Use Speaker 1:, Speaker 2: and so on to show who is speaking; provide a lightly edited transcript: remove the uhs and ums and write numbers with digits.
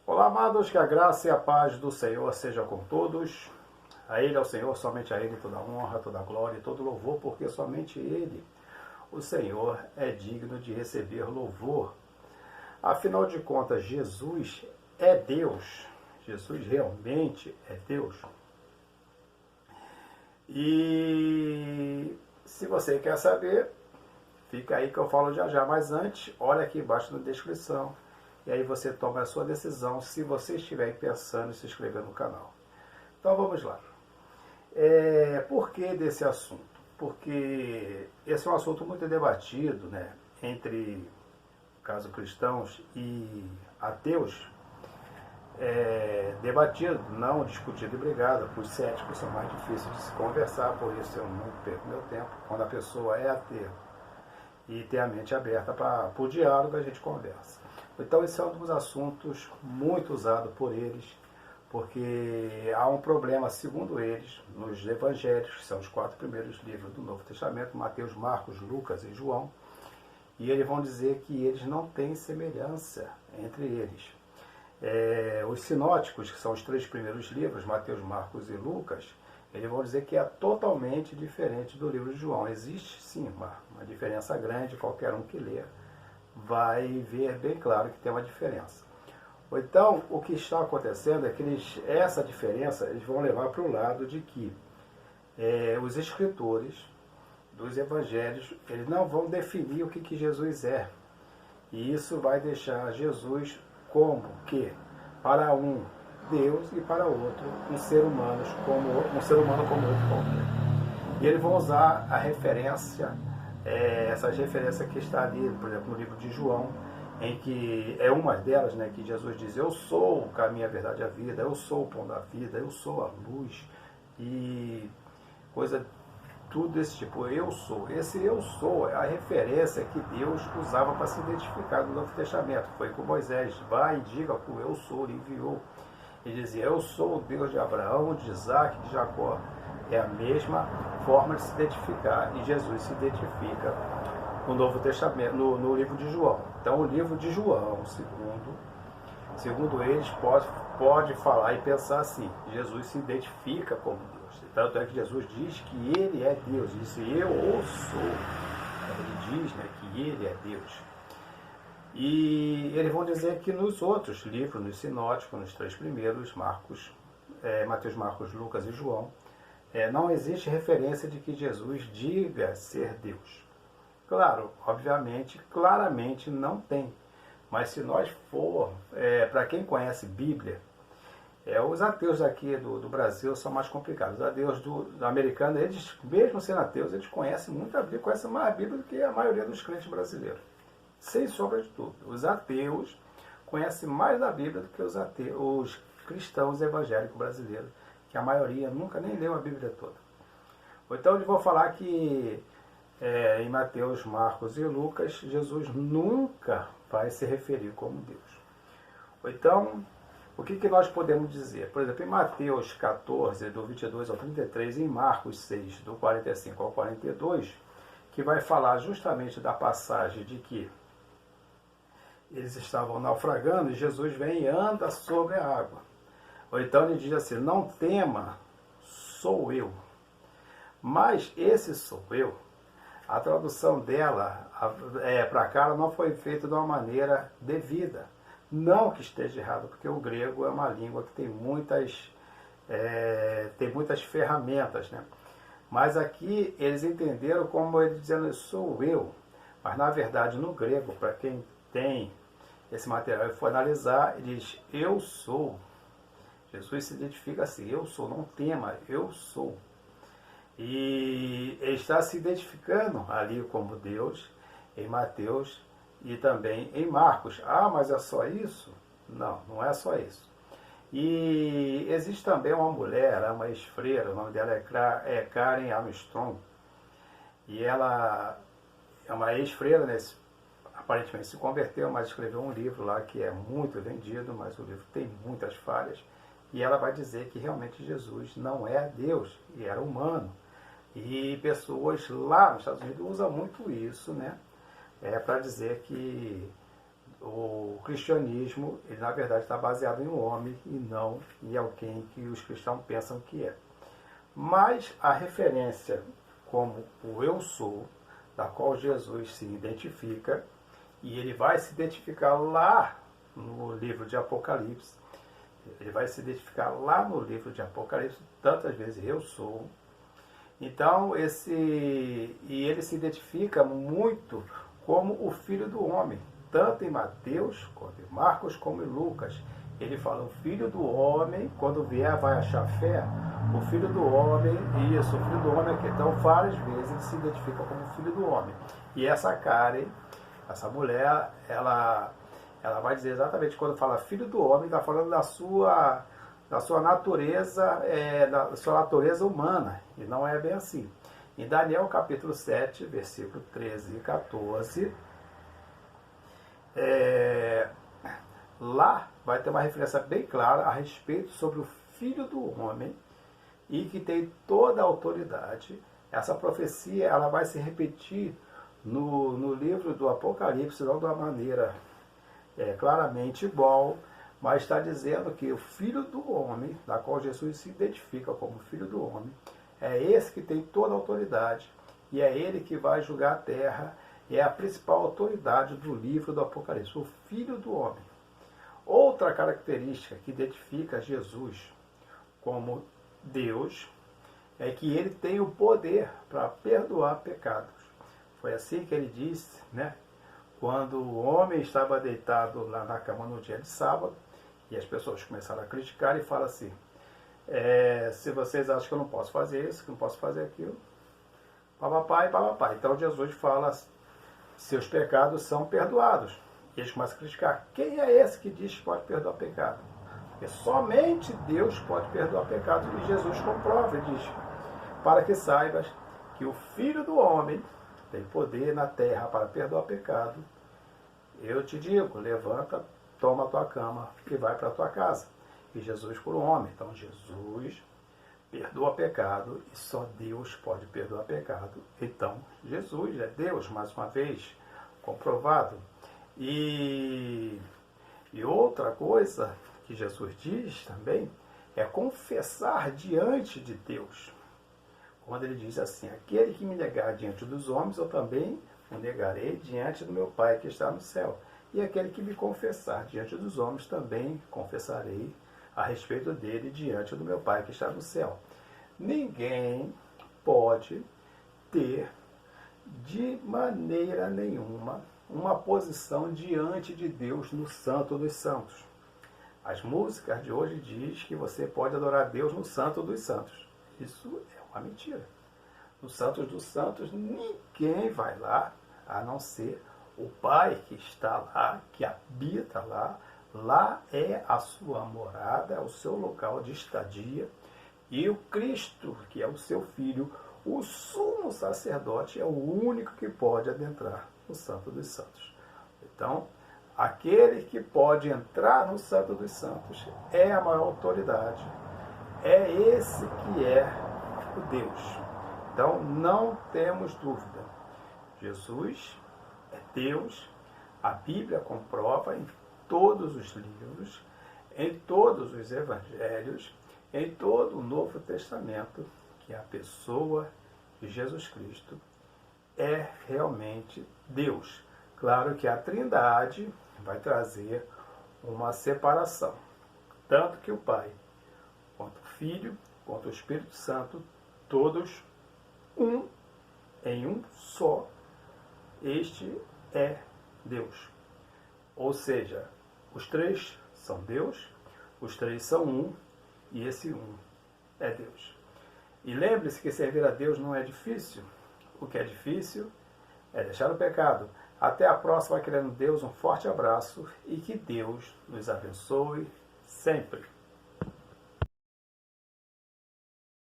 Speaker 1: Olá, amados, que a graça e a paz do Senhor sejam com todos. A Ele, ao Senhor, somente a Ele toda honra, toda glória e todo louvor, porque somente Ele, o Senhor, é digno de receber louvor. Afinal de contas, Jesus é Deus. Jesus realmente é Deus. E se você quer saber, fica aí que eu falo já já. Mas antes, olha aqui embaixo na descrição. E aí você toma a sua decisão se você estiver pensando em se inscrever no canal. Então vamos lá. Por que desse assunto? Porque esse é um assunto muito debatido, né, entre, no caso, cristãos e ateus. Debatido, não discutido e brigado. Os céticos são mais difíceis de se conversar, por isso eu não perco meu tempo. Quando a pessoa é ateia e tem a mente aberta para o diálogo, a gente conversa. Então esse é um dos assuntos muito usado por eles, porque há um problema, segundo eles, nos evangelhos, que são os 4 primeiros livros do Novo Testamento, Mateus, Marcos, Lucas e João, e eles vão dizer que eles não têm semelhança entre eles. Os sinóticos, que são os 3 primeiros livros, Mateus, Marcos e Lucas, eles vão dizer que é totalmente diferente do livro de João. Existe sim uma diferença grande, qualquer um que lê vai ver bem claro que tem uma diferença. Então, o que está acontecendo é que essa diferença eles vão levar para o lado de que os escritores dos evangelhos eles não vão definir o que Jesus é. E isso vai deixar Jesus como que, para um, Deus, e para outro, um ser humano como outro qualquer. E eles vão usar a referência, essas referências que está ali, por exemplo, no livro de João, em que é uma delas, né, que Jesus diz: eu sou o caminho, a verdade e a vida, eu sou o pão da vida, eu sou a luz, e coisa, tudo desse tipo, eu sou. Esse eu sou é a referência que Deus usava para se identificar no Novo Testamento. Foi com Moisés: vai e diga que o eu sou, ele enviou. Ele dizia: eu sou o Deus de Abraão, de Isaac, de Jacó. É a mesma forma de se identificar, e Jesus se identifica no Novo Testamento, no livro de João. Então o livro de João, segundo eles, pode falar e pensar assim: Jesus se identifica como Deus. Tanto é que Jesus diz que ele é Deus. Ele disse: eu o sou. Ele diz, né, que ele é Deus. E eles vão dizer que nos outros livros, nos sinóticos, nos 3 primeiros, Mateus, Marcos, Lucas e João, não existe referência de que Jesus diga ser Deus. Claro, obviamente, claramente não tem. Mas se nós for, para quem conhece Bíblia, os ateus aqui do Brasil são mais complicados. Os ateus do americano, eles, mesmo sendo ateus, eles conhecem muito a Bíblia, conhecem mais a Bíblia do que a maioria dos crentes brasileiros. Sem sombra de dúvida. Os ateus conhecem mais da Bíblia do que os cristãos evangélicos brasileiros, que a maioria nunca nem leu a Bíblia toda. Então eles vão falar que em Mateus, Marcos e Lucas, Jesus nunca vai se referir como Deus. Então, o que nós podemos dizer? Por exemplo, em Mateus 14, do 22 ao 33, e em Marcos 6, do 45 ao 42, que vai falar justamente da passagem de que eles estavam naufragando e Jesus vem e anda sobre a água. Ou então ele diz assim: não tema, sou eu. Mas esse sou eu, a tradução dela para cá não foi feita de uma maneira devida. Não que esteja errado, porque o grego é uma língua que tem muitas ferramentas, né? Mas aqui eles entenderam como ele dizendo: sou eu. Mas na verdade no grego, para quem tem esse material e for analisar, ele diz: eu sou. Jesus se identifica assim: eu sou, não tema, eu sou. E ele está se identificando ali como Deus em Mateus e também em Marcos. Ah, mas é só isso? Não, não é só isso. E existe também uma mulher, uma ex-freira, o nome dela é Karen Armstrong, e ela é uma ex-freira, né? Aparentemente se converteu, mas escreveu um livro lá que é muito vendido, mas o livro tem muitas falhas, e ela vai dizer que realmente Jesus não é Deus, e era humano. E pessoas lá nos Estados Unidos usam muito isso, né? Para dizer que o cristianismo, ele na verdade está baseado em um homem e não em alguém que os cristãos pensam que é. Mas a referência como o eu sou, da qual Jesus se identifica, e ele vai se identificar lá no livro de Apocalipse, ele vai se identificar lá no livro de Apocalipse, tantas vezes eu sou. Então, e ele se identifica muito como o Filho do Homem, tanto em Mateus, quanto em Marcos, como em Lucas. Ele fala, o Filho do Homem, quando vier, vai achar fé. O Filho do Homem, isso, o Filho do Homem aqui. Então, várias vezes ele se identifica como o Filho do Homem. E essa Karen, essa mulher, ela vai dizer exatamente, quando fala Filho do Homem, está falando da sua natureza, da sua natureza humana. E não é bem assim. Em Daniel capítulo 7, versículo 13 e 14, lá vai ter uma referência bem clara a respeito sobre o Filho do Homem e que tem toda a autoridade. Essa profecia ela vai se repetir no livro do Apocalipse, não de uma maneira claramente igual, mas está dizendo que o Filho do Homem, da qual Jesus se identifica como Filho do Homem, é esse que tem toda a autoridade e é ele que vai julgar a terra, é a principal autoridade do livro do Apocalipse, o Filho do Homem. Outra característica que identifica Jesus como Deus é que ele tem o poder para perdoar pecados. Foi assim que ele disse, né? Quando o homem estava deitado lá na cama no dia de sábado, e as pessoas começaram a criticar e falam assim, se vocês acham que eu não posso fazer isso, que não posso fazer aquilo, papapá e papapá. Então Jesus fala, seus pecados são perdoados. E eles começam a criticar, quem é esse que diz que pode perdoar pecado? Porque somente Deus pode perdoar pecado. E Jesus comprova e diz, para que saibas que o Filho do Homem tem poder na terra para perdoar pecado, eu te digo, levanta, toma a tua cama e vai para a tua casa. E Jesus por um homem. Então Jesus perdoa pecado e só Deus pode perdoar pecado. Então Jesus é Deus, mais uma vez, comprovado. E outra coisa que Jesus diz também é confessar diante de Deus. Quando ele diz assim, aquele que me negar diante dos homens, eu também o negarei diante do meu Pai que está no céu. E aquele que me confessar diante dos homens, também confessarei a respeito dele diante do meu Pai que está no céu. Ninguém pode ter, de maneira nenhuma, uma posição diante de Deus no Santo dos Santos. As músicas de hoje diz que você pode adorar Deus no Santo dos Santos. Isso é uma mentira. No Santo dos Santos, ninguém vai lá, a não ser o Pai que está lá, que habita lá. Lá é a sua morada, é o seu local de estadia. E o Cristo, que é o seu Filho, o sumo sacerdote, é o único que pode adentrar no Santo dos Santos. Então, aquele que pode entrar no Santo dos Santos é a maior autoridade. É esse que é o Deus. Então, não temos dúvida. Jesus é Deus. A Bíblia comprova em todos os livros, em todos os evangelhos, em todo o Novo Testamento, que a pessoa de Jesus Cristo é realmente Deus. Claro que a Trindade vai trazer uma separação. Tanto que o Pai, quanto o Filho, quanto o Espírito Santo, todos em um só. Este é Deus. Ou seja, os três são Deus, os três são um, e esse um é Deus. E lembre-se que servir a Deus não é difícil. O que é difícil é deixar o pecado. Até a próxima, querendo Deus, um forte abraço e que Deus nos abençoe sempre.